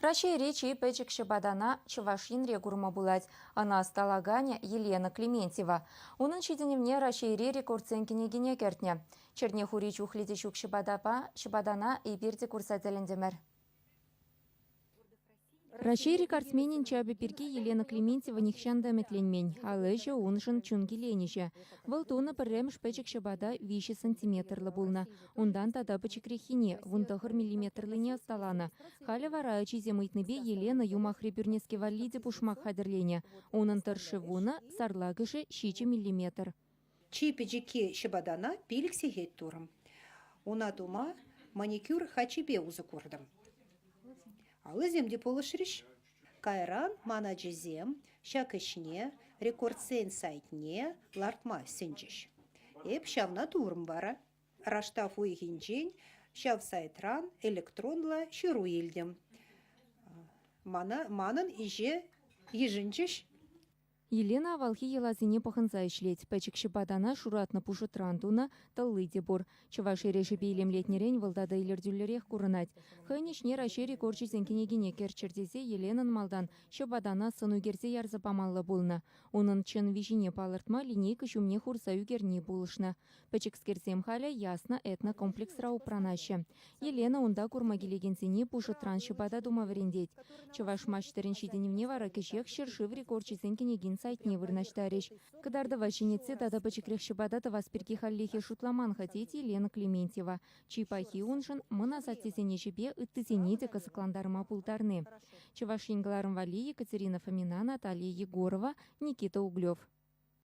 Рашей речи печек шабадана Чувашин регурма булать. Она сталаганя Елена Клементьева. Унын шиденевне Рашей рекордсенкине гене кертне. Чернеху речь ухлитешук шабадана и бирде курсателендемер. Рашей рекордсменин чабы пирки Елена Клементьева нихшанда метленмень, а лежа уншын чунги ленище. Валтуна пыррем шпечек шабада 5 сантиметрлы булна. Ундан тада пычек рехине, вунтахыр миллиметрлыне сталана. Халя варачи земытныбе Елена юмахри пюрнеске валиде пушмак хадерлене. Унын таршевуна сарлагыше 6 миллиметр. Чипиджики шабадана пиликси геттурым. Уна дума маникюр хачибе узыкурдым. Алыземде полышриш. Кайран манаджизем, шакышне, рекордсен сайтне, лартма сенчиш. Эп шавна турм бара. Раштаф уйгинчень, шав сайтран, электронла ширу елдем. Манын иже ежинчиш. Елена авалхи елазине паханза ишлеть. Печек шибадана шуратна пушу трантуна таллы дебор. Чуваши реши пейлем летнерень валдада илердюллерех курынать. Хэнишне рашери корчи зенкинегине керчердезе Еленан малдан шибадана сыну герзе ярза памалла булна. Унын чын вишине палыртма линейка шумне хурса югерни булышна. Печек скерзем халя ясно этно комплекс рау пранаще. Елена унда курмагилегензине пушу тран шибада дума врендеть. Чуваш мачтерин шиденевне вара кешех шершиври корчи зенкинегин сайтне вырнаштариш. Кадарды ваченице тада пачекрех шибадата васпирки халлихе шутламан хотеть Елена Клементьева. Чипахи уншын мына сатсезене жебе ыттызенеде касакландарма пултарны. Чувашингаларым вали Екатерина Фомина, Наталья Егорова, Никита Углев.